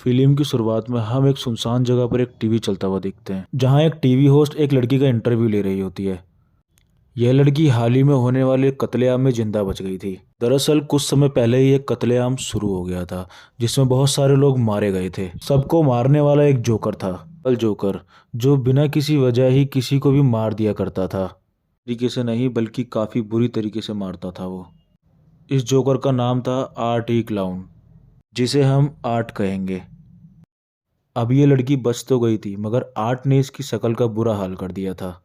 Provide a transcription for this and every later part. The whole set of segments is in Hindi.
फिल्म की शुरुआत में हम एक सुनसान जगह पर एक टीवी चलता हुआ देखते हैं, जहां एक टीवी होस्ट एक लड़की का इंटरव्यू ले रही होती है। यह लड़की हाल ही में होने वाले कत्लेआम में जिंदा बच गई थी। दरअसल कुछ समय पहले ही एक कत्लेआम शुरू हो गया था, जिसमें बहुत सारे लोग मारे गए थे। सबको मारने वाला एक जोकर था, अल जोकर, जो बिना किसी वजह ही किसी को भी मार दिया करता था। तरीके से नहीं, बल्कि काफी बुरी तरीके से मारता था वो। इस जोकर का नाम था आर्ट ई क्लाउन, जिसे हम आर्ट कहेंगे। अब ये लड़की बच तो गई थी, मगर आर्ट ने इसकी शक्ल का बुरा हाल कर दिया था।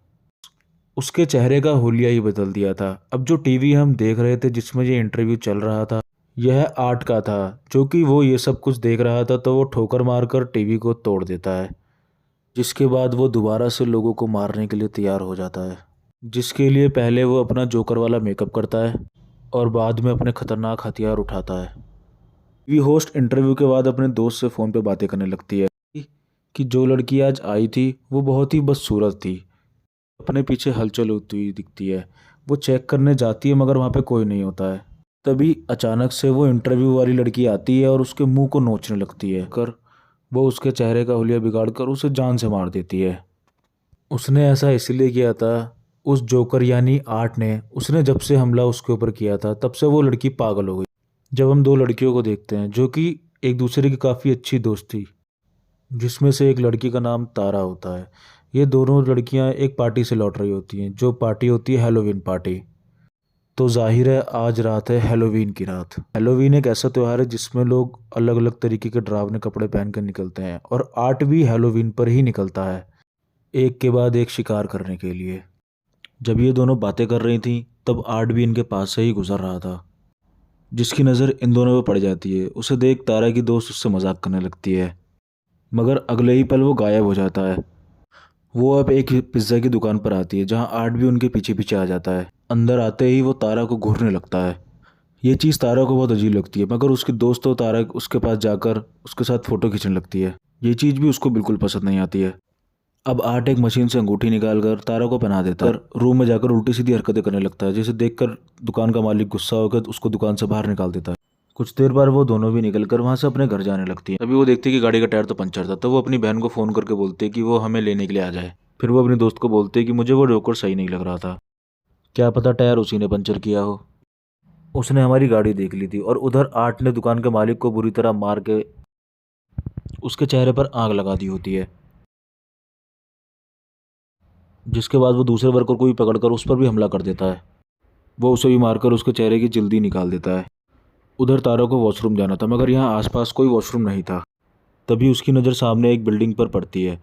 उसके चेहरे का हुलिया ही बदल दिया था। अब जो टीवी हम देख रहे थे जिसमें ये इंटरव्यू चल रहा था, यह आर्ट का था। जो कि वो ये सब कुछ देख रहा था तो वो ठोकर मारकर टीवी को तोड़ देता है, जिसके बाद वो दोबारा से लोगों को मारने के लिए तैयार हो जाता है। जिसके लिए पहले वो अपना जोकर वाला मेकअप करता है और बाद में अपने खतरनाक हथियार उठाता है। टीवी होस्ट इंटरव्यू के बाद अपने दोस्त से फ़ोन पे बातें करने लगती है कि जो लड़की आज आई थी वो बहुत ही बदसूरत थी, अपने पीछे हलचल होती हुई दिखती है। वो चेक करने जाती है मगर वहाँ पे कोई नहीं होता है। तभी अचानक से वो इंटरव्यू वाली लड़की आती है और उसके मुंह को नोचने लगती है कर वो उसके चेहरे का हुलिया बिगाड़ कर उसे जान से मार देती है। उसने ऐसा इसलिए किया था, उस जोकर यानी आर्ट ने, उसने जब से हमला उसके ऊपर किया था तब से वो लड़की पागल हो गई। जब हम दो लड़कियों को देखते हैं जो कि एक दूसरे की काफ़ी अच्छी दोस्त थी, जिसमें से एक लड़की का नाम तारा होता है। ये दोनों लड़कियां एक पार्टी से लौट रही होती हैं, जो पार्टी होती है हैलोवीन पार्टी। तो जाहिर है आज रात है हैलोवीन की रात। हैलोवीन एक ऐसा त्यौहार है जिसमें लोग अलग अलग तरीके के डरावने कपड़े पहन कर निकलते हैं, और आर्ट भी हैलोवीन पर ही निकलता है, एक के बाद एक शिकार करने के लिए। जब ये दोनों बातें कर रही थीं तब आर्ट भी इनके पास से ही गुजर रहा था, जिसकी नज़र इन दोनों पर पड़ जाती है। उसे देख तारा की दोस्त उससे मजाक करने लगती है, मगर अगले ही पल वो गायब हो जाता है। वो अब एक पिज्ज़ा की दुकान पर आती है, जहां आर्ट भी उनके पीछे पीछे आ जाता है। अंदर आते ही वो तारा को घूरने लगता है। ये चीज़ तारा को बहुत अजीब लगती है, मगर उसकी दोस्त तो तारा उसके पास जाकर उसके साथ फ़ोटो खींचने लगती है। ये चीज़ भी उसको बिल्कुल पसंद नहीं आती है। अब आर्ट एक मशीन से अंगूठी निकालकर तारा को पहना देता है, रूम में जाकर उल्टी सीधी हरकतें करने लगता है, जिसे देखकर दुकान का मालिक गुस्सा होकर उसको दुकान से बाहर निकाल देता है। कुछ देर बाद वो दोनों भी निकलकर वहां से अपने घर जाने लगती है। तभी वो देखती है कि गाड़ी का टायर तो पंचर था, तो वो अपनी बहन को फ़ोन करके बोलती है कि वो हमें लेने के लिए आ जाए। फिर वो अपने दोस्त को बोलते हैं कि मुझे वो जोकर सही नहीं लग रहा था, क्या पता टायर उसी ने पंचर किया हो। उसने हमारी गाड़ी देख ली थी। और उधर आर्ट ने दुकान के मालिक को बुरी तरह मार के उसके चेहरे पर आग लगा दी होती है, जिसके बाद वो दूसरे वर्कर को भी पकड़कर उस पर भी हमला कर देता है। वो उसे भी मारकर उसके चेहरे की जल्दी निकाल देता है। उधर तारा को वॉशरूम जाना था, मगर यहाँ आसपास कोई वॉशरूम नहीं था। तभी उसकी नज़र सामने एक बिल्डिंग पर पड़ती है,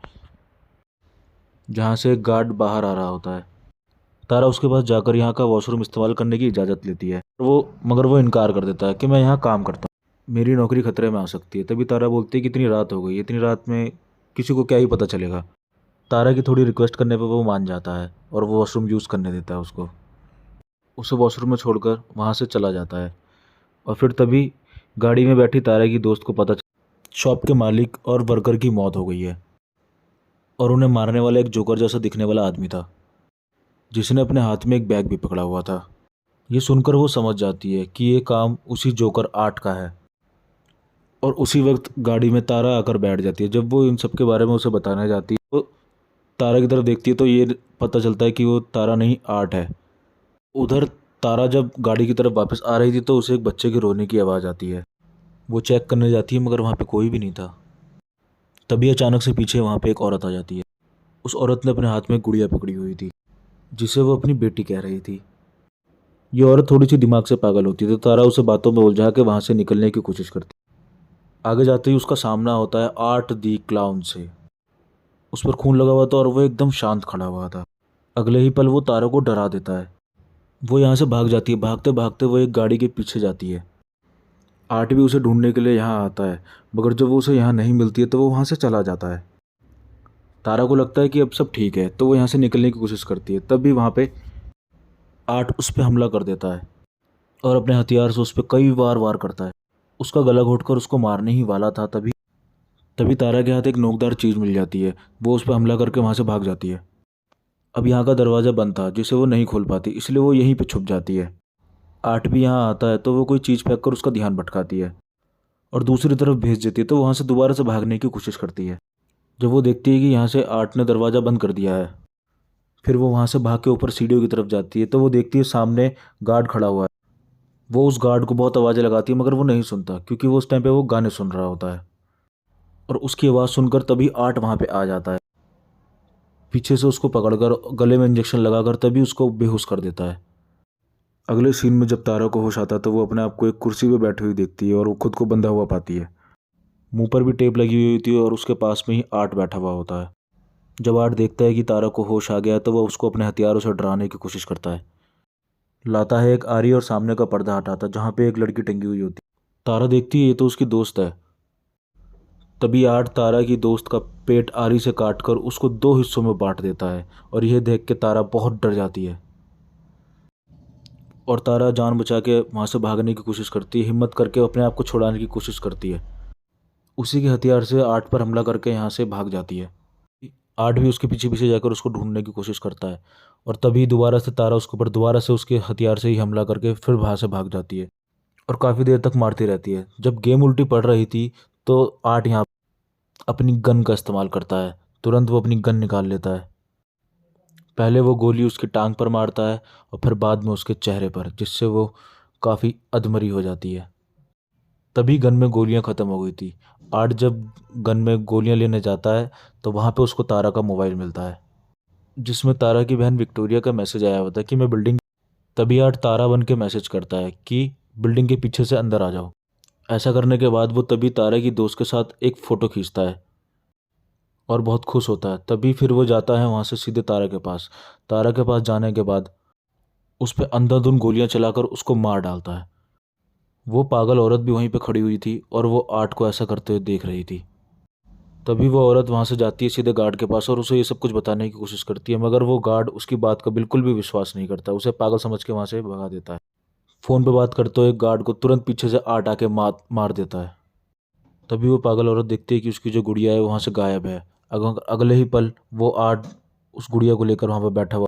जहाँ से एक गार्ड बाहर आ रहा होता है। तारा उसके पास जाकर यहाँ का वॉशरूम इस्तेमाल करने की इजाज़त लेती है, मगर वो इनकार कर देता है कि मैं यहाँ काम करता हूँ, मेरी नौकरी खतरे में आ सकती है। तभी तारा बोलती है कि इतनी रात हो गई, इतनी रात में किसी को क्या ही पता चलेगा। तारा की थोड़ी रिक्वेस्ट करने पर वो मान जाता है और वो वॉशरूम यूज़ करने देता है उसको। उसे वॉशरूम में छोड़कर वहाँ से चला जाता है। और फिर तभी गाड़ी में बैठी तारा की दोस्त को पता शॉप के मालिक और वर्कर की मौत हो गई है, और उन्हें मारने वाला एक जोकर जैसा दिखने वाला आदमी था, जिसने अपने हाथ में एक बैग भी पकड़ा हुआ था। ये सुनकर वो समझ जाती है कि ये काम उसी जोकर आर्ट का है, और उसी वक्त गाड़ी में तारा आकर बैठ जाती है। जब वो इन सब के बारे में उसे बताने जाती है तो तारा की तरफ देखती है तो ये पता चलता है कि वो तारा नहीं आर्ट है। उधर तारा जब गाड़ी की तरफ वापस आ रही थी तो उसे एक बच्चे के रोने की आवाज़ आती है। वो चेक करने जाती है, मगर वहाँ पे कोई भी नहीं था। तभी अचानक से पीछे वहाँ पे एक औरत आ जाती है। उस औरत ने अपने हाथ में गुड़िया पकड़ी हुई थी, जिसे वो अपनी बेटी कह रही थी। ये औरत थोड़ी सी दिमाग से पागल होती है, तो तारा उसे बातों में उलझा के वहाँ से निकलने की कोशिश करती है। आगे जाते ही उसका सामना होता है आर्ट दी क्लाउन से। उस पर खून लगा हुआ था और वो एकदम शांत खड़ा हुआ था। अगले ही पल वो तारा को डरा देता है। वो यहाँ से भाग जाती है। भागते भागते वो एक गाड़ी के पीछे जाती है। आर्ट भी उसे ढूंढने के लिए यहाँ आता है, मगर जब वो उसे यहाँ नहीं मिलती है तो वो वहाँ से चला जाता है। तारा को लगता है कि अब सब ठीक है, तो वो यहाँ से निकलने की कोशिश करती है। तब भी वहाँ पे आर्ट उस पर हमला कर देता है और अपने हथियार से उस पर कई बार वार करता है। उसका गला घोंटकर उसको मारने ही वाला था, तभी तभी तारा के हाथ एक नोकदार चीज़ मिल जाती है। वो उस पर हमला करके वहाँ से भाग जाती है। अब यहाँ का दरवाज़ा बंद था, जिसे वो नहीं खोल पाती, इसलिए वो यहीं पे छुप जाती है। आर्ट भी यहाँ आता है तो वो कोई चीज़ फेंक कर उसका ध्यान भटकाती है, और दूसरी तरफ भेज देती है। तो वहाँ से दोबारा से भागने की कोशिश करती है। जब वो देखती है कि यहाँ से आर्ट ने दरवाज़ा बंद कर दिया है, फिर वो वहाँ से भाग के ऊपर सीढ़ियों की तरफ जाती है। तो वो देखती है सामने गार्ड खड़ा हुआ है। वो उस गार्ड को बहुत आवाज़ें लगाती है, मगर वो नहीं सुनता, क्योंकि वो उस टाइम पे वो गाने सुन रहा होता है। और उसकी आवाज़ सुनकर तभी आर्ट वहाँ पे आ जाता है। पीछे से उसको पकड़कर गले में इंजेक्शन लगाकर तभी उसको बेहोश कर देता है। अगले सीन में जब तारा को होश आता है तो वो अपने आप को एक कुर्सी पे बैठी हुई देखती है और वो खुद को बंधा हुआ पाती है। मुंह पर भी टेप लगी हुई होती है और उसके पास में ही आर्ट बैठा हुआ होता है। जब आर्ट देखता है कि तारा को होश आ गया है तो वह उसको अपने हथियारों से डराने की कोशिश करता है। लाता है एक आरी और सामने का पर्दा हटाता जहाँ पे एक लड़की टंगी हुई होती है। तारा देखती है ये तो उसकी दोस्त है। तभी आर्ट तारा की दोस्त का पेट आरी से काटकर उसको दो हिस्सों में बांट देता है और यह देख के तारा बहुत डर जाती है। और तारा जान बचा के वहाँ से भागने की कोशिश करती है, हिम्मत करके अपने आप को छुड़ाने की कोशिश करती है। उसी के हथियार से आर्ट पर हमला करके यहाँ से भाग जाती है। आर्ट भी उसके पीछे पीछे जाकर उसको ढूंढने की कोशिश करता है और तभी दोबारा से तारा उसके ऊपर दोबारा से उसके हथियार से ही हमला करके फिर वहाँ से भाग जाती है और काफ़ी देर तक मारती रहती है। जब गेम उल्टी पड़ रही थी तो आर्ट यहाँ अपनी गन का इस्तेमाल करता है। तुरंत वो अपनी गन निकाल लेता है। पहले वो गोली उसकी टांग पर मारता है और फिर बाद में उसके चेहरे पर, जिससे वो काफ़ी अधमरी हो जाती है। तभी गन में गोलियां ख़त्म हो गई थी। आर्ट जब गन में गोलियां लेने जाता है तो वहाँ पे उसको तारा का मोबाइल मिलता है, जिसमें तारा की बहन विक्टोरिया का मैसेज आया होता है कि मैं बिल्डिंग। तभी आर्ट तारा बन के मैसेज करता है कि बिल्डिंग के पीछे से अंदर आ जाओ। ऐसा करने के बाद वो तभी तारा की दोस्त के साथ एक फ़ोटो खींचता है और बहुत खुश होता है। तभी फिर वो जाता है वहाँ से सीधे तारा के पास। तारा के पास जाने के बाद उस पर अंधाधुंध गोलियां चलाकर उसको मार डालता है। वो पागल औरत भी वहीं पे खड़ी हुई थी और वो आर्ट को ऐसा करते हुए देख रही थी। तभी वो औरत वहाँ से जाती है सीधे गार्ड के पास और उसे ये सब कुछ बताने की कोशिश करती है, मगर वो गार्ड उसकी बात का बिल्कुल भी विश्वास नहीं करता, उसे पागल समझ के वहाँ से भगा देता है। फ़ोन पे बात करते हुए गार्ड को तुरंत पीछे से आर्ट आके मार देता है। तभी वो पागल औरत देखती है कि उसकी जो गुड़िया है वहाँ से गायब है। अगले ही पल वो आर्ट उस गुड़िया को लेकर वहाँ पर बैठा हुआ।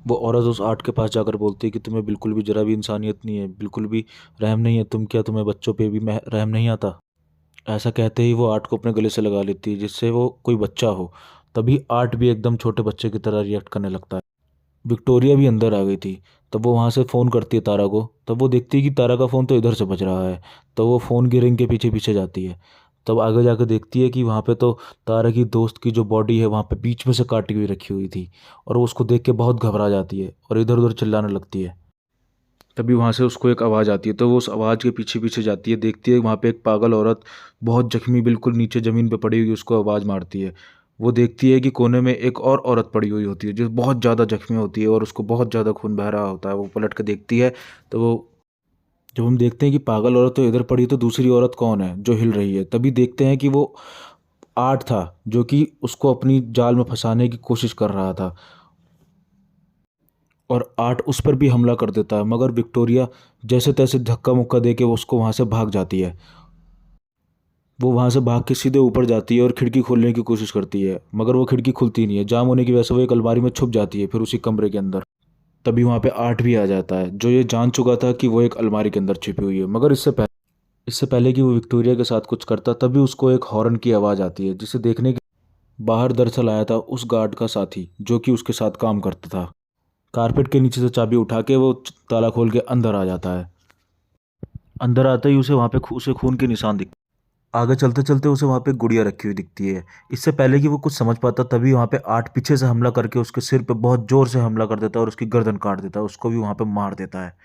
वो औरत उस आर्ट के पास जाकर बोलती है कि तुम्हें बिल्कुल भी जरा भी इंसानियत नहीं है, बिल्कुल भी रहम नहीं है, तुम्हें बच्चों पे भी रहम नहीं आता। ऐसा कहते ही वो आर्ट को अपने गले से लगा लेती है, जिससे वो कोई बच्चा हो। तभी आर्ट भी एकदम छोटे बच्चे की तरह रिएक्ट करने लगता है। विक्टोरिया भी अंदर आ गई थी। तब वो वहाँ से फ़ोन करती है तारा को। तब वो देखती है कि तारा का फ़ोन तो इधर से बज रहा है। तो वो फ़ोन की रिंग के पीछे पीछे जाती है। तब आगे जाकर देखती है कि वहाँ पे तो तारा की दोस्त की जो बॉडी है वहाँ पे बीच में से काटी हुई रखी हुई थी और वो उसको देख के बहुत घबरा जाती है और इधर उधर चिल्लाने लगती है। तभी वहाँ से उसको एक आवाज़ आती है तो वो उस आवाज़ के पीछे पीछे जाती है। देखती है वहाँ पे एक पागल औरत बहुत जख्मी बिल्कुल नीचे ज़मीन पे पड़ी हुई उसको आवाज़ मारती है। वो देखती है कि कोने में एक और औरत पड़ी हुई होती है जो बहुत ज़्यादा जख्मी होती है और उसको बहुत ज़्यादा खून बह रहा होता है। वो पलट कर देखती है तो वो जब हम देखते हैं कि पागल औरत तो इधर पड़ी तो दूसरी औरत कौन है जो हिल रही है, तभी देखते हैं कि वो आर्ट था जो कि उसको अपनी जाल में फंसाने की कोशिश कर रहा था और आर्ट उस पर भी हमला कर देता है, मगर विक्टोरिया जैसे तैसे धक्का मुक्का दे के वो उसको वहाँ से भाग जाती है। वो वहाँ से भाग के सीधे ऊपर जाती है और खिड़की खोलने की कोशिश करती है, मगर वो खिड़की खुलती नहीं है। जाम होने की वजह से वो एक अलमारी में छुप जाती है फिर उसी कमरे के अंदर। तभी वहाँ पे आर्ट भी आ जाता है जो ये जान चुका था कि वो एक अलमारी के अंदर छिपी हुई है, मगर इससे पहले कि वो विक्टोरिया के साथ कुछ करता तभी उसको एक हॉर्न की आवाज़ आती है, जिसे देखने के बाहर दरअसल आया था उस गार्ड का साथी जो कि उसके साथ काम करता था। कारपेट के नीचे से चाबी उठा के वो ताला खोल के अंदर आ जाता है। अंदर आते ही उसे वहाँ पे उसे खून के निशान दिख। आगे चलते चलते उसे वहाँ पे गुड़िया रखी हुई दिखती है। इससे पहले कि वो कुछ समझ पाता तभी वहाँ पे आर्ट पीछे से हमला करके उसके सिर पे बहुत ज़ोर से हमला कर देता है और उसकी गर्दन काट देता है, उसको भी वहाँ पे मार देता है।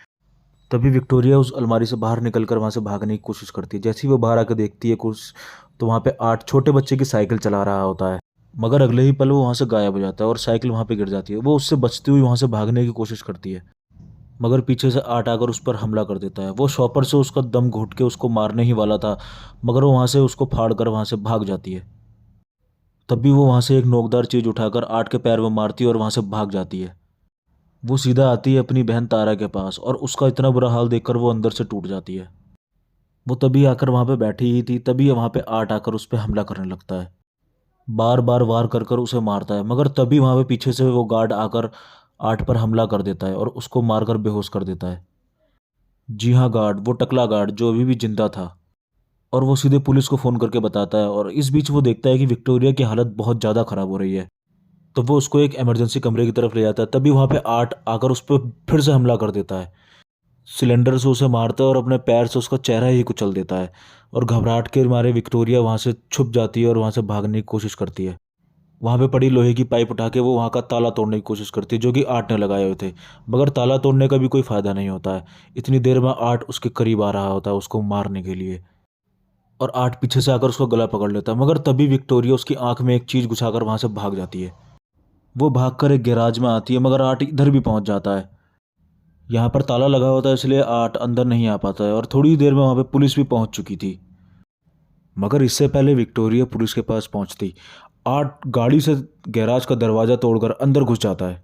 तभी विक्टोरिया उस अलमारी से बाहर निकलकर वहाँ से भागने की कोशिश करती है। जैसे ही वो बाहर आकर देखती है कुछ तो वहाँ पे आर्ट छोटे बच्चे की साइकिल चला रहा होता है, मगर अगले ही पल वो वहाँ से गायब हो जाता है और साइकिल वहाँ पे गिर जाती है। वो उससे बचती हुई वहाँ से भागने की कोशिश करती है, मगर पीछे से आर्ट आकर उस पर हमला कर देता है। वो शॉपर से उसका दम घुट के उसको मारने ही वाला था, मगर वो वहाँ से उसको फाड़ कर वहाँ से भाग जाती है। तब भी वो वहाँ से एक नोकदार चीज़ उठाकर आर्ट के पैर में मारती है और वहाँ से भाग जाती है। वो सीधा आती है अपनी बहन तारा के पास और उसका इतना बुरा हाल देखकर वो अंदर से टूट जाती है। वो तभी आकर वहाँ पे बैठी ही थी, तभी वहाँ पे आर्ट आकर उस पर हमला करने लगता है। बार बार वार कर कर उसे मारता है, मगर तभी वहाँ पे पीछे से वो गार्ड आकर आर्ट पर हमला कर देता है और उसको मारकर बेहोश कर देता है। जी हाँ, गार्ड, वो टकला गार्ड जो अभी भी जिंदा था। और वो सीधे पुलिस को फ़ोन करके बताता है। और इस बीच वो देखता है कि विक्टोरिया की हालत बहुत ज़्यादा ख़राब हो रही है। तो वो उसको एक इमरजेंसी कमरे की तरफ ले जाता है। तभी वहाँ पे आर्ट आकर उस पर फिर से हमला कर देता है। सिलेंडर से उसे मारता है और अपने पैर से उसका चेहरा ही कुचल देता है। और घबराहट के मारे विक्टोरिया वहाँ से छुप जाती है और वहाँ से भागने की कोशिश करती है। वहाँ पे पड़ी लोहे की पाइप उठा के वो वहाँ का ताला तोड़ने की कोशिश करती है, जो कि आर्ट ने लगाए हुए थे। मगर ताला तोड़ने का भी कोई फ़ायदा नहीं होता है। इतनी देर में आर्ट उसके करीब आ रहा होता है उसको मारने के लिए। और आर्ट पीछे से आकर उसका गला पकड़ लेता है। मगर तभी विक्टोरिया उसकी आंख में एक चीज़ घुसाकर वहाँ से भाग जाती है। वो भागकर एक गैराज में आती है, मगर आर्ट इधर भी पहुँच जाता है। यहाँ पर ताला लगा होता है, इसलिए आर्ट अंदर नहीं आ पाता है। और थोड़ी देर में वहाँ पे पुलिस भी पहुँच चुकी थी। मगर इससे पहले विक्टोरिया पुलिस के पास पहुँचती, आर्ट गाड़ी से गैराज का दरवाज़ा तोड़कर अंदर घुस जाता है।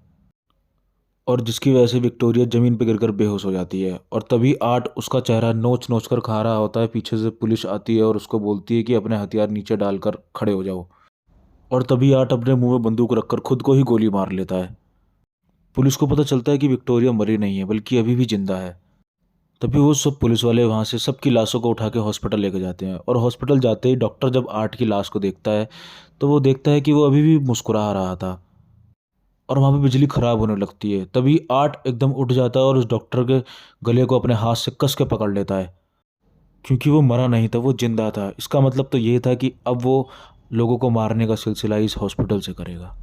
और जिसकी वजह से विक्टोरिया ज़मीन पर गिरकर बेहोश हो जाती है। और तभी आर्ट उसका चेहरा नोच नोच कर खा रहा होता है। पीछे से पुलिस आती है और उसको बोलती है कि अपने हथियार नीचे डालकर खड़े हो जाओ। और तभी आर्ट अपने मुंह में बंदूक रखकर खुद को ही गोली मार लेता है। पुलिस को पता चलता है कि विक्टोरिया मरी नहीं है, बल्कि अभी भी जिंदा है। तभी वो सब पुलिस वाले वहाँ से सबकी लाशों को उठा के हॉस्पिटल लेके जाते हैं। और हॉस्पिटल जाते ही डॉक्टर जब आर्ट की लाश को देखता है, तो वो देखता है कि वो अभी भी मुस्कुरा रहा था। और वहाँ पे बिजली ख़राब होने लगती है। तभी आर्ट एकदम उठ जाता है और उस डॉक्टर के गले को अपने हाथ से कस के पकड़ लेता है। क्योंकि वो मरा नहीं था, वो जिंदा था। इसका मतलब तो ये था कि अब वो लोगों को मारने का सिलसिला इस हॉस्पिटल से करेगा।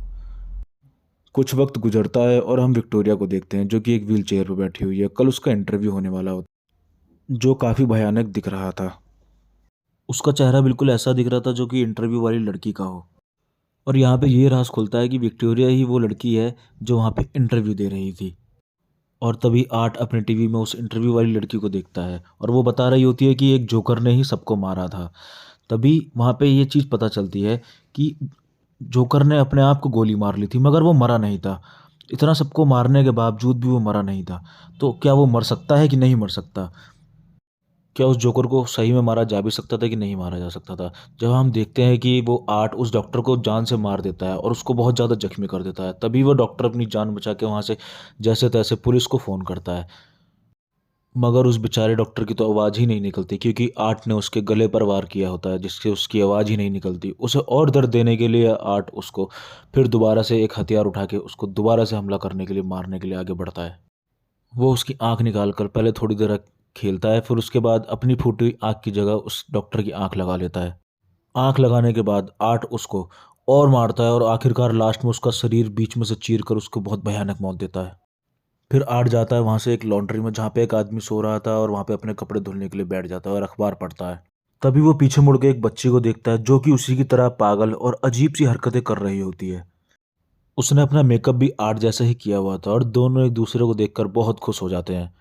कुछ वक्त गुजरता है और हम विक्टोरिया को देखते हैं, जो कि एक व्हील चेयर पर बैठी हुई है। कल उसका इंटरव्यू होने वाला होता, जो काफ़ी भयानक दिख रहा था। उसका चेहरा बिल्कुल ऐसा दिख रहा था जो कि इंटरव्यू वाली लड़की का हो। और यहाँ पे ये राज खुलता है कि विक्टोरिया ही वो लड़की है जो वहाँ पे इंटरव्यू दे रही थी। और तभी आर्ट अपने टीवी में उस इंटरव्यू वाली लड़की को देखता है और वो बता रही होती है कि एक जोकर ने ही सबको मारा था। तभी वहाँ पे ये चीज़ पता चलती है कि जोकर ने अपने आप को गोली मार ली थी, मगर वो मरा नहीं था। इतना सबको मारने के बावजूद भी वो मरा नहीं था। तो क्या वो मर सकता है कि नहीं मर सकता? क्या उस जोकर को सही में मारा जा भी सकता था कि नहीं मारा जा सकता था? जब हम देखते हैं कि वो आर्ट उस डॉक्टर को जान से मार देता है और उसको बहुत ज़्यादा जख्मी कर देता है, तभी वो डॉक्टर अपनी जान बचा के वहाँ से जैसे तैसे पुलिस को फ़ोन करता है। मगर उस बेचारे डॉक्टर की तो आवाज़ ही नहीं निकलती, क्योंकि आर्ट ने उसके गले पर वार किया होता है, जिससे उसकी आवाज़ ही नहीं निकलती। उसे और दर्द देने के लिए आर्ट उसको फिर दोबारा से एक हथियार उठा के उसको दोबारा से हमला करने के लिए, मारने के लिए आगे बढ़ता है। वो उसकी आँख निकाल कर पहले थोड़ी देर खेलता है, फिर उसके बाद अपनी फूटी हुई आँख की जगह उस डॉक्टर की आँख लगा लेता है। आँख लगाने के बाद आर्ट उसको और मारता है और आखिरकार लास्ट में उसका शरीर बीच में से चीर कर उसको बहुत भयानक मौत देता है। फिर आर्ट जाता है वहाँ से एक लॉन्ड्री में, जहाँ पे एक आदमी सो रहा था, और वहाँ पे अपने कपड़े धुलने के लिए बैठ जाता है और अखबार पढ़ता है। तभी वो पीछे मुड़ के एक बच्ची को देखता है, जो कि उसी की तरह पागल और अजीब सी हरकतें कर रही होती है। उसने अपना मेकअप भी आर्ट जैसा ही किया हुआ था और दोनों एक दूसरे को देखकर बहुत खुश हो जाते हैं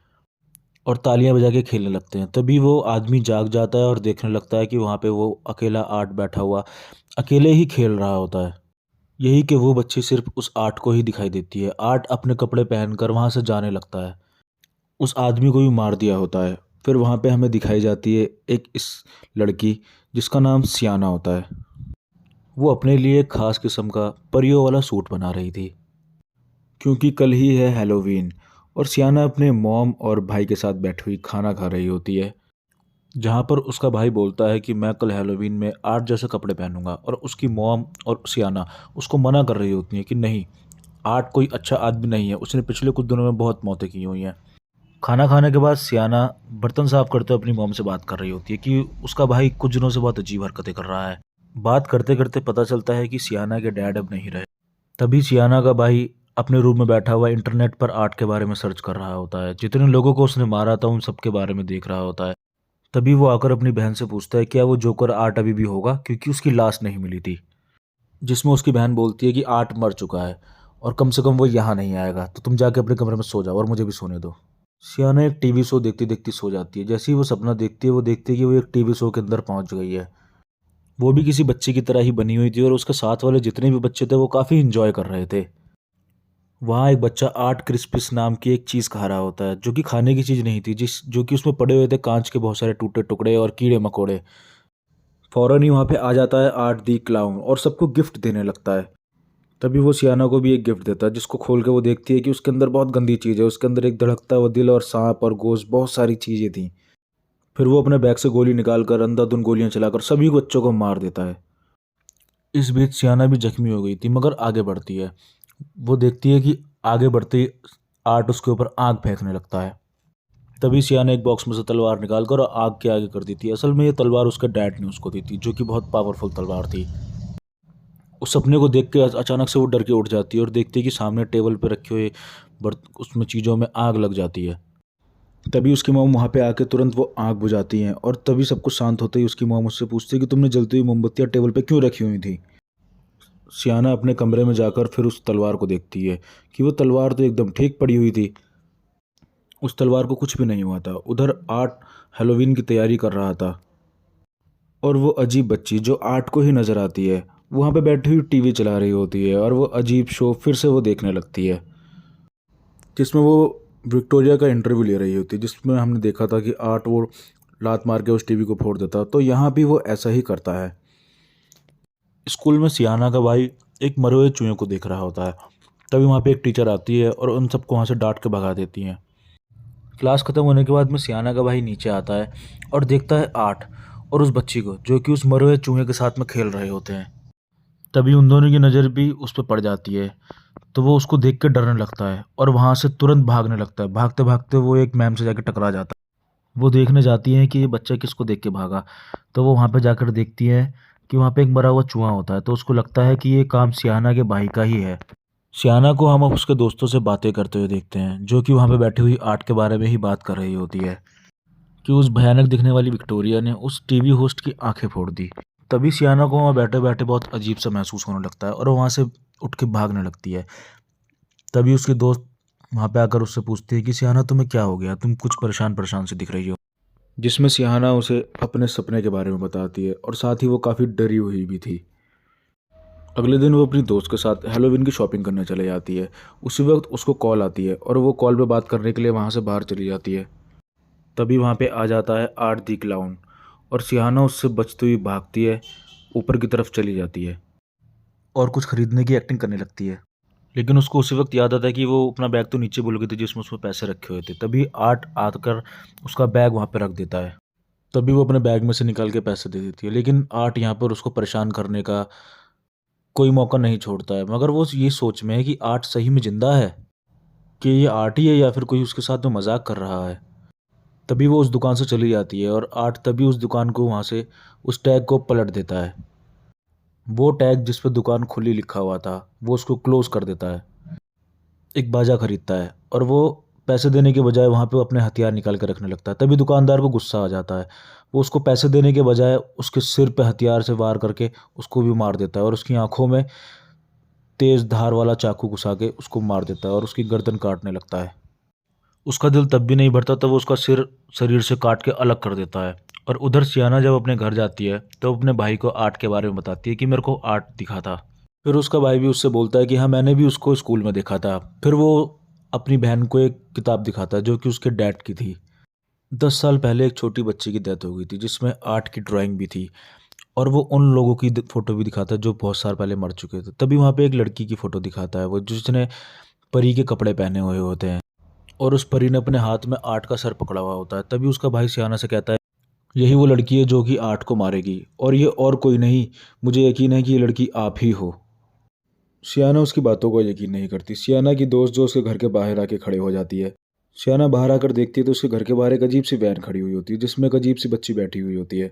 और तालियां बजा के खेलने लगते हैं। तभी वो आदमी जाग जाता है और देखने लगता है कि वहाँ पे वो अकेला आर्ट बैठा हुआ अकेले ही खेल रहा होता है। यही कि वो बच्ची सिर्फ उस आर्ट को ही दिखाई देती है। आर्ट अपने कपड़े पहनकर वहाँ से जाने लगता है। उस आदमी को भी मार दिया होता है। फिर वहाँ पे हमें दिखाई जाती है एक इस लड़की, जिसका नाम सियाना होता है। वो अपने लिए एक खास किस्म का परियों वाला सूट बना रही थी, क्योंकि कल ही है हैलोवीन। और सियाना अपने मॉम और भाई के साथ बैठी हुई खाना खा रही होती है, जहाँ पर उसका भाई बोलता है कि मैं कल हैलोवीन में आर्ट जैसे कपड़े पहनूंगा। और उसकी मॉम और सियाना उसको मना कर रही होती हैं कि नहीं, आर्ट कोई अच्छा आदमी नहीं है, उसने पिछले कुछ दिनों में बहुत मौतें की हुई हैं। खाना खाने के बाद सियाना बर्तन साफ करते हुए अपनी मॉम से बात कर रही होती है कि उसका भाई कुछ दिनों से बहुत अजीब हरकतें कर रहा है। बात करते करते पता चलता है कि सियाना के डैड अब नहीं रहे। तभी सियाना का भाई अपने रूम में बैठा हुआ इंटरनेट पर आर्ट के बारे में सर्च कर रहा होता है। जितने लोगों को उसने मारा था उन सब के बारे में देख रहा होता है। तभी वो आकर अपनी बहन से पूछता है क्या वो जोकर आर्ट अभी भी होगा, क्योंकि उसकी लाश नहीं मिली थी। जिसमें उसकी बहन बोलती है कि आर्ट मर चुका है और कम से कम वो यहाँ नहीं आएगा, तो तुम जाके अपने कमरे में सो जाओ और मुझे भी सोने दो। सियाना एक टीवी शो देखती देखती सो जाती है। जैसे ही वो सपना देखती है, वो देखती है कि वो एक टीवी शो के अंदर पहुंच गई है। वो भी किसी बच्चे की तरह ही बनी हुई थी और उसके साथ वाले जितने भी बच्चे थे वो काफ़ी इंजॉय कर रहे थे। वहाँ एक बच्चा आर्ट क्रिस्पिस नाम की एक चीज़ खा रहा होता है, जो कि खाने की चीज़ नहीं थी, जो कि उसमें पड़े हुए थे कांच के बहुत सारे टूटे टुकड़े और कीड़े मकोड़े। फौरन ही वहाँ पे आ जाता है आर्ट दी क्लाउन और सबको गिफ्ट देने लगता है। तभी वो सियाना को भी एक गिफ्ट देता है, जिसको खोल के वो देखती है कि उसके अंदर बहुत गंदी चीज़ है। उसके अंदर एक धड़कता हुआ दिल और सांप और गोश्त, बहुत सारी चीज़ें थी। फिर वो अपने बैग से गोली निकालकर अंधाधुंध गोलियां चलाकर सभी बच्चों को मार देता है। इस बीच सियाना भी जख्मी हो गई थी मगर आगे बढ़ती है। वो देखती है कि आगे बढ़ते ही आर्ट उसके ऊपर आग फेंकने लगता है। तभी सियाना एक बॉक्स में से तलवार निकालकर आग के आगे कर देती है। असल में ये तलवार उसके डैड ने उसको दी थी, जो कि बहुत पावरफुल तलवार थी। उस सपने को देख के अचानक से वो डर के उठ जाती है और देखती है कि सामने टेबल पे रखे हुए उसमें चीज़ों में आग लग जाती है। तभी उसकी मॉम वहाँ पे आके तुरंत वो आग बुझाती हैं और तभी सब कुछ शांत होते ही उसकी मॉम उससे पूछती है कि तुमने जलती हुई मोमबत्तियाँ टेबल पे क्यों रखी हुई थी। सियाना अपने कमरे में जाकर फिर उस तलवार को देखती है कि वो तलवार तो एकदम ठीक पड़ी हुई थी। उस तलवार को कुछ भी नहीं हुआ था। उधर आर्ट हैलोवीन की तैयारी कर रहा था और वो अजीब बच्ची जो आर्ट को ही नज़र आती है वहाँ पे बैठी हुई टीवी चला रही होती है और वो अजीब शो फिर से वो देखने लगती है, जिसमें वो विक्टोरिया का इंटरव्यू ले रही होती है, जिसमें हमने देखा था कि आर्ट वो लात मार के उस टीवी को फोड़ देता। तो यहाँ भी वो ऐसा ही करता है। स्कूल में सियाना का भाई एक मरे हुए चूहे को देख रहा होता है। तभी वहाँ पे एक टीचर आती है और उन सबको वहाँ से डांट के भगा देती है। क्लास खत्म होने के बाद में सियाना का भाई नीचे आता है और देखता है आर्ट और उस बच्ची को, जो कि उस मरे हुए चूहे के साथ में खेल रहे होते हैं। तभी उन दोनों की नज़र भी उस पर पड़ जाती है। तो वो उसको देख के डरने लगता है और वहाँ से तुरंत भागने लगता है। भागते भागते वो एक मैम से जाके टकरा जाता है। वो देखने जाती हैं कि ये बच्चा किसको देख के भागा। तो वो वहाँ पे जाकर देखती है कि वहाँ पे एक मरा हुआ चूहा होता है। तो उसको लगता है कि ये काम सियाना के भाई का ही है। सियाना को हम अब उसके दोस्तों से बातें करते हुए देखते हैं, जो कि वहाँ पे बैठी हुई आर्ट के बारे में ही बात कर रही होती है कि उस भयानक दिखने वाली विक्टोरिया ने उस टीवी होस्ट की आंखें फोड़ दी। तभी सियाना को वहाँ बैठे बैठे बहुत अजीब सा महसूस होने लगता है और वहाँ से उठ के भागने लगती है। तभी उसके दोस्त वहाँ पे आकर उससे पूछते हैं कि सियाना तुम्हें क्या हो गया, तुम कुछ परेशान परेशान से दिख रही हो। जिसमें सियाना उसे अपने सपने के बारे में बताती है और साथ ही वो काफ़ी डरी हुई भी थी। अगले दिन वो अपनी दोस्त के साथ हैलोवीन की शॉपिंग करने चले जाती है। उसी वक्त उसको कॉल आती है और वो कॉल पे बात करने के लिए वहाँ से बाहर चली जाती है। तभी वहाँ पे आ जाता है आर्ट दी क्लाउन और सियाना उससे बचती हुई भागती है, ऊपर की तरफ चली जाती है और कुछ खरीदने की एक्टिंग करने लगती है। लेकिन उसको उसी वक्त याद आता है कि वो अपना बैग तो नीचे भूल गई थी जिसमें उसमें पैसे रखे हुए थे। तभी आर्ट आकर उसका बैग वहाँ पे रख देता है। तभी वो अपने बैग में से निकाल के पैसे दे देती है, लेकिन आर्ट यहाँ पर उसको परेशान करने का कोई मौका नहीं छोड़ता है। मगर वो ये सोच में है कि आर्ट सही में जिंदा है, कि ये आर्ट ही है या फिर कोई उसके साथ में मजाक कर रहा है। तभी वो उस दुकान से चली जाती है और आर्ट तभी उस दुकान को वहाँ से उस टैग को पलट देता है। वो टैग जिस पर दुकान खुली लिखा हुआ था वो उसको क्लोज कर देता है। एक बाजा खरीदता है और वो पैसे देने के बजाय वहाँ पे अपने हथियार निकाल कर रखने लगता है। तभी दुकानदार को गुस्सा आ जाता है। वो उसको पैसे देने के बजाय उसके सिर पे हथियार से वार करके उसको भी मार देता है और उसकी आंखों में तेज़ धार वाला चाकू घुसा के उसको मार देता है और उसकी गर्दन काटने लगता है। उसका दिल तब भी नहीं भरता, तब वो उसका सिर शरीर से काट के अलग कर देता है। और उधर सियाना जब अपने घर जाती है तो अपने भाई को आर्ट के बारे में बताती है कि मेरे को आर्ट दिखा था। फिर उसका भाई भी उससे बोलता है कि हाँ मैंने भी उसको स्कूल में देखा था। फिर वो अपनी बहन को एक किताब दिखाता है जो कि उसके डैड की थी। 10 साल पहले एक छोटी बच्ची की डेथ हो गई थी जिसमें आर्ट की ड्राइंग भी थी और वो उन लोगों की फ़ोटो भी दिखाता है जो बहुत साल पहले मर चुके थे। तभी वहाँ पे एक लड़की की फ़ोटो दिखाता है वो जिसने परी के कपड़े पहने हुए होते हैं और उस परी ने अपने हाथ में आर्ट का सर पकड़ा हुआ होता है। तभी उसका भाई सियाना से कहता है यही वो लड़की है जो कि आर्ट को मारेगी और ये और कोई नहीं, मुझे यकीन है कि ये लड़की आप ही हो। सियाना उसकी बातों को यकीन नहीं करती। सियाना की दोस्त जो उसके घर के बाहर आके खड़े हो जाती है। सियाना बाहर आकर देखती है तो उसके घर के बाहर एक अजीब सी वैन खड़ी हुई होती है जिसमें एक अजीब सी बच्ची बैठी हुई होती है।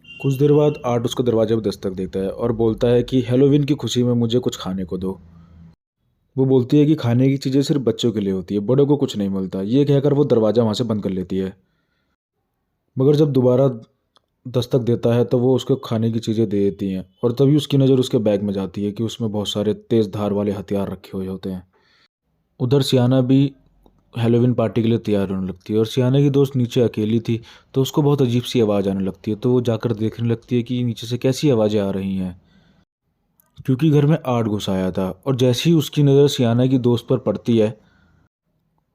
कुछ देर बाद आर्ट उसको दरवाजे पर दस्तक देता है और बोलता है कि हैलोवीन की खुशी में मुझे कुछ खाने को दो। वो बोलती है कि खाने की चीज़ें सिर्फ बच्चों के लिए होती है, बड़ों को कुछ नहीं मिलता। ये कहकर वो दरवाज़ा वहाँ से बंद कर लेती है। मगर जब दोबारा दस्तक देता है तो वो उसको खाने की चीज़ें दे देती हैं और तभी उसकी नज़र उसके बैग में जाती है कि उसमें बहुत सारे तेज़ धार वाले हथियार रखे हुए होते हैं। उधर सियाना भी हैलोवीन पार्टी के लिए तैयार होने लगती है और सियाना की दोस्त नीचे अकेली थी तो उसको बहुत अजीब सी आवाज़ आने लगती है। तो वो जाकर देखने लगती है कि नीचे से कैसी आवाज़ें आ रही हैं, क्योंकि घर में आर्ट घुस आया था। और जैसे ही उसकी नज़र सियाना की दोस्त पर पड़ती है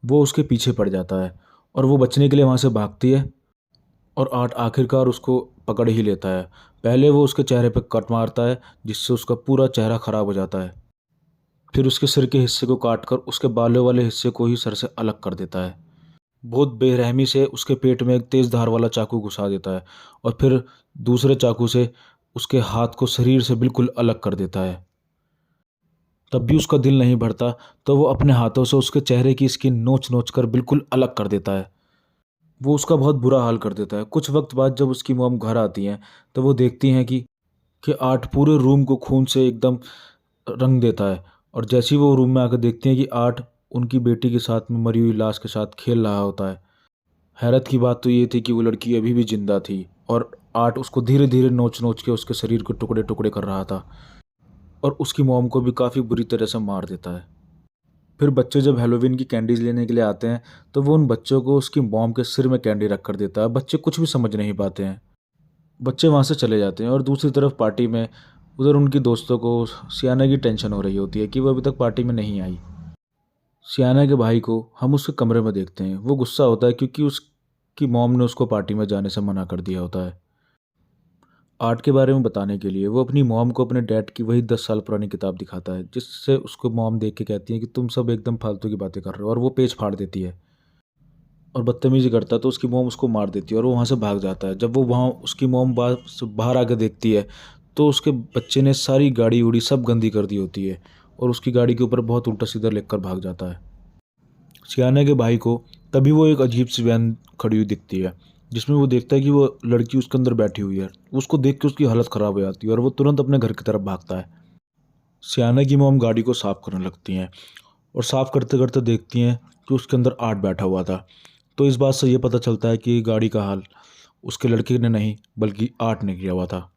वो उसके पीछे पड़ जाता है और वो बचने के लिए वहाँ से भागती है और आर्ट आखिरकार उसको पकड़ ही लेता है। पहले वो उसके चेहरे पर कट मारता है जिससे उसका पूरा चेहरा खराब हो जाता है। फिर उसके सिर के हिस्से को काटकर उसके बालों वाले हिस्से को ही सर से अलग कर देता है। बहुत बेरहमी से उसके पेट में एक तेज़ धार वाला चाकू घुसा देता है और फिर दूसरे चाकू से उसके हाथ को शरीर से बिल्कुल अलग कर देता है। तब भी उसका दिल नहीं भरता, तो वो अपने हाथों से उसके चेहरे की स्किन नोच नोच कर बिल्कुल अलग कर देता है। वो उसका बहुत बुरा हाल कर देता है। कुछ वक्त बाद जब उसकी मॉम घर आती हैं, तो वो देखती हैं कि आर्ट पूरे रूम को खून से एकदम रंग देता है। और जैसे ही वो रूम में आकर देखती हैं कि आर्ट उनकी बेटी के साथ में मरी हुई लाश के साथ खेल रहा होता है। हैरत की बात तो ये थी कि वो लड़की अभी भी जिंदा थी और आर्ट उसको धीरे धीरे नोच नोच के उसके शरीर को टुकड़े टुकड़े कर रहा था और उसकी मॉम को भी काफ़ी बुरी तरह से मार देता है। फिर बच्चे जब हैलोवीन की कैंडीज लेने के लिए आते हैं, तो वो उन बच्चों को उसकी मॉम के सिर में कैंडी रख कर देता है। बच्चे कुछ भी समझ नहीं पाते हैं। बच्चे वहाँ से चले जाते हैं और दूसरी तरफ पार्टी में उधर उनकी दोस्तों को सियाना की टेंशन हो रही होती है कि वो अभी तक पार्टी में नहीं आई। सियाना के भाई को हम उसके कमरे में देखते हैं। वो गुस्सा होता है क्योंकि उसकी मॉम ने उसको पार्टी में जाने से मना कर दिया होता है। आर्ट के बारे में बताने के लिए वो अपनी मॉम को अपने डैड की वही 10 साल पुरानी किताब दिखाता है, जिससे उसको मॉम देख के कहती है कि तुम सब एकदम फालतू की बातें कर रहे हो, और वो पेज फाड़ देती है और बदतमीजी करता है। तो उसकी मॉम उसको मार देती है और वो वहाँ से भाग जाता है। जब वो वहाँ उसकी मॉम बाहर आकर देखती है, तो उसके बच्चे ने सारी गाड़ी उड़ी सब गंदी कर दी होती है और उसकी गाड़ी के ऊपर बहुत उल्टा सीधा लेकर भाग जाता है। सियाना के भाई को तभी वो एक अजीब सी वैन खड़ी हुई दिखती है, जिसमें वो देखता है कि वो लड़की उसके अंदर बैठी हुई है। उसको देख के उसकी हालत ख़राब हो जाती है और वो तुरंत अपने घर की तरफ भागता है। सियाना की मॉम गाड़ी को साफ़ करने लगती हैं और साफ़ करते करते देखती हैं कि उसके अंदर आर्ट बैठा हुआ था। तो इस बात से ये पता चलता है कि गाड़ी का हाल उसके लड़के ने नहीं बल्कि आर्ट ने किया हुआ था।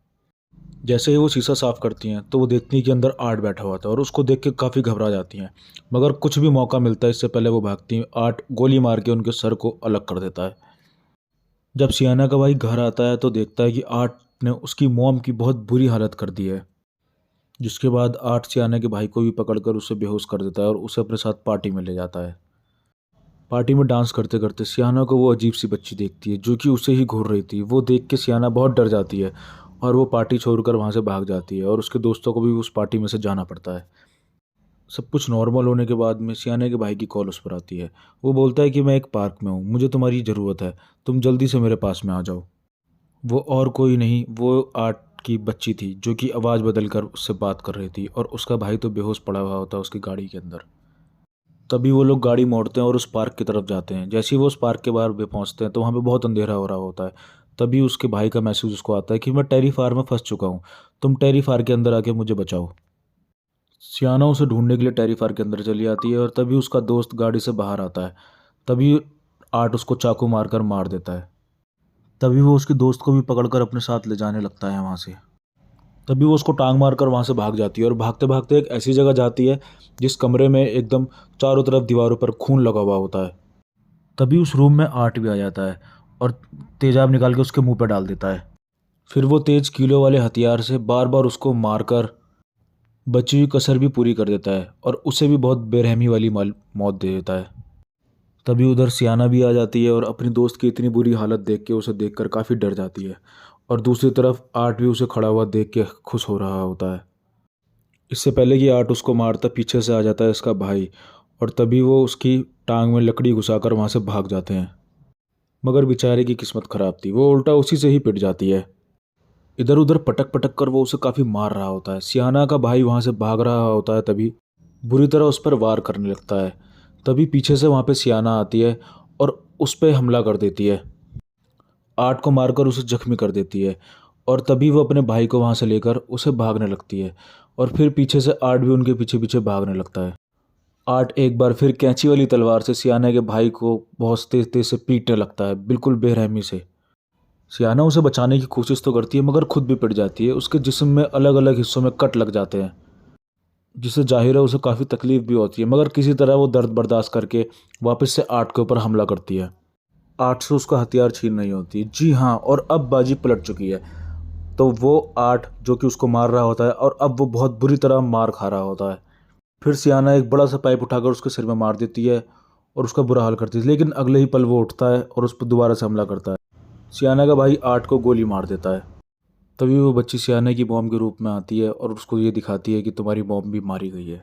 जैसे ही वो शीशा साफ़ करती हैं, तो वो देखती हैं कि अंदर आर्ट बैठा हुआ था और उसको देख के काफ़ी घबरा जाती हैं। मगर कुछ भी मौका मिलता है इससे पहले वो भागती हैं। आर्ट गोली मार के उनके सर को अलग कर देता है। जब सियाना का भाई घर आता है, तो देखता है कि आर्ट ने उसकी मॉम की बहुत बुरी हालत कर दी है। जिसके बाद आर्ट सियाना के भाई को भी पकड़कर उसे बेहोश कर देता है और उसे अपने साथ पार्टी में ले जाता है। पार्टी में डांस करते करते सियाना को वो अजीब सी बच्ची देखती है जो कि उसे ही घूर रही थी। वो देख के सियाना बहुत डर जाती है और वो पार्टी छोड़कर वहाँ से भाग जाती है और उसके दोस्तों को भी उस पार्टी में से जाना पड़ता है। सब कुछ नॉर्मल होने के बाद में सियाने के भाई की कॉल उस पर आती है। वो बोलता है कि मैं एक पार्क में हूँ, मुझे तुम्हारी ज़रूरत है, तुम जल्दी से मेरे पास में आ जाओ। वो और कोई नहीं, वो आर्ट की बच्ची थी जो कि आवाज़ बदल कर उससे बात कर रही थी और उसका भाई तो बेहोश पड़ा हुआ होता है उसकी गाड़ी के अंदर। तभी वो लोग गाड़ी मोड़ते हैं और उस पार्क की तरफ जाते हैं। जैसे ही वो उस पार्क के बाहर भी पहुंचते हैं, तो वहाँ पे बहुत अंधेरा हो रहा होता है। तभी उसके भाई का मैसेज उसको आता है कि मैं टेरी फार में फंस चुका हूँ, तुम टेरी फार के अंदर आके मुझे बचाओ। सियाना उसे ढूंढने के लिए टेरी फार के अंदर चली आती है और तभी उसका दोस्त गाड़ी से बाहर आता है। तभी आर्ट उसको चाकू मारकर मार देता है। तभी वो उसके दोस्त को भी पकड़कर अपने साथ ले जाने लगता है वहाँ से। तभी वो उसको टांग मारकर वहाँ से भाग जाती है और भागते भागते एक ऐसी जगह जाती है जिस कमरे में एकदम चारों तरफ दीवारों पर खून लगा हुआ होता है। तभी उस रूम में आर्ट भी आ जाता है और तेजाब निकाल के उसके मुंह पे डाल देता है। फिर वो तेज कीलों वाले हथियार से बार बार उसको मारकर बची हुई कसर भी पूरी कर देता है और उसे भी बहुत बेरहमी वाली मौत दे देता है। तभी उधर सियाना भी आ जाती है और अपनी दोस्त की इतनी बुरी हालत देख के उसे देखकर काफ़ी डर जाती है और दूसरी तरफ आर्ट भी उसे खड़ा हुआ देख के खुश हो रहा होता है। इससे पहले कि आर्ट उसको मारता, पीछे से आ जाता है इसका भाई और तभी वो उसकी टांग में लकड़ी घुसाकर वहाँ से भाग जाते हैं। मगर बेचारे की किस्मत ख़राब थी, वो उल्टा उसी से ही पिट जाती है। इधर उधर पटक पटक कर वो उसे काफ़ी मार रहा होता है। सियाना का भाई वहाँ से भाग रहा होता है, तभी बुरी तरह उस पर वार करने लगता है। तभी पीछे से वहाँ पे सियाना आती है और उस पर हमला कर देती है। आर्ट को मारकर उसे जख्मी कर देती है और तभी वो अपने भाई को वहाँ से लेकर उसे भागने लगती है और फिर पीछे से आर्ट भी उनके पीछे पीछे भागने लगता है। आर्ट एक बार फिर कैंची वाली तलवार से सियाना के भाई को बहुत तेज तेज से पीटने लगता है, बिल्कुल बेरहमी से। सियाना उसे बचाने की कोशिश तो करती है मगर खुद भी पिट जाती है। उसके जिस्म में अलग अलग हिस्सों में कट लग जाते हैं, जिससे जाहिर है उसे काफ़ी तकलीफ भी होती है, मगर किसी तरह वो दर्द बर्दाश्त करके वापस से आर्ट के ऊपर हमला करती है। आर्ट से उसका हथियार छीन नहीं होती। जी हाँ, और अब बाजी पलट चुकी है। तो वो आर्ट जो कि उसको मार रहा होता है और अब वो बहुत बुरी तरह मार खा रहा होता है। फिर सियाना एक बड़ा सा पाइप उठाकर उसके सिर में मार देती है और उसका बुरा हाल करती है, लेकिन अगले ही पल वो उठता है और उस पर दोबारा से हमला करता है। सियाना का भाई आर्ट को गोली मार देता है। तभी वो बच्ची सियाना की मॉम के रूप में आती है और उसको ये दिखाती है कि तुम्हारी मॉम भी मारी गई है।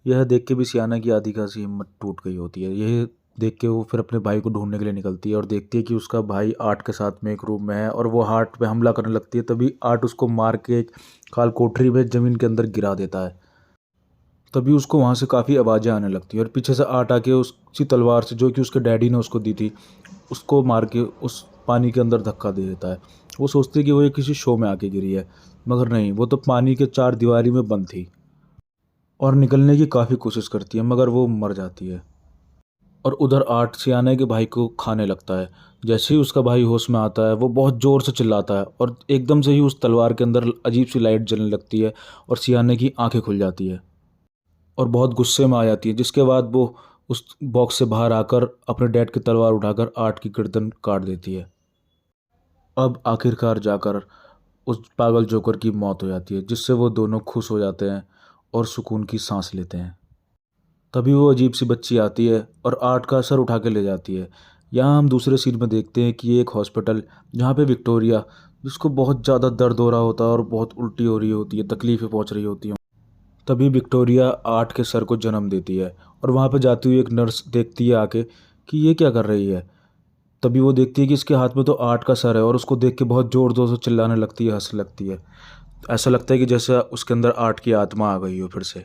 यह देख के भी सियाना की आधी खासी हिम्मत टूट गई होती है। यह देख के वो फिर अपने भाई को ढूंढने के लिए निकलती है और देखती है कि उसका भाई आर्ट के साथ में एक रूम में है और वो आर्ट पे हमला करने लगती है। तभी आर्ट उसको मार के एक खाल कोठरी में ज़मीन के अंदर गिरा देता है। तभी उसको वहाँ से काफ़ी आवाज़ें आने लगती है और पीछे से आर्ट आके उसी तलवार से जो कि उसके डैडी ने उसको दी थी उसको मार के उस पानी के अंदर धक्का दे देता है। वो सोचती है कि वो ये किसी शो में आके गिरी है, मगर नहीं, वो तो पानी के चार दीवारी में बंद थी और निकलने की काफ़ी कोशिश करती है, मगर वो मर जाती है। और उधर आर्ट सियाने के भाई को खाने लगता है। जैसे ही उसका भाई होश में आता है वो बहुत ज़ोर से चिल्लाता है और एकदम से ही उस तलवार के अंदर अजीब सी लाइट जलने लगती है और सियाने की आंखें खुल जाती है और बहुत गुस्से में आ जाती है। जिसके बाद वो उस बॉक्स से बाहर आकर अपने डैड की तलवार उठाकर आर्ट की गर्दन काट देती है। अब आखिरकार जाकर उस पागल जोकर की मौत हो जाती है, जिससे वो दोनों खुश हो जाते हैं और सुकून की सांस लेते हैं। तभी वो अजीब सी बच्ची आती है और आर्ट का सर उठा के ले जाती है। यहाँ हम दूसरे सीन में देखते हैं कि ये एक हॉस्पिटल जहाँ पे विक्टोरिया, जिसको बहुत ज़्यादा दर्द हो रहा होता है और बहुत उल्टी हो रही होती है, तकलीफ़ें पहुँच रही होती हैं, तभी विक्टोरिया आर्ट के सर को जन्म देती है। और वहाँ पे जाती हुई एक नर्स देखती है आके कि ये क्या कर रही है। तभी वो देखती है कि इसके हाथ में तो आर्ट का सर है और उसको देख के बहुत ज़ोर ज़ोर से चिल्लाने लगती है, हंसने लगती है। ऐसा लगता है कि जैसे उसके अंदर आर्ट की आत्मा आ गई हो फिर से।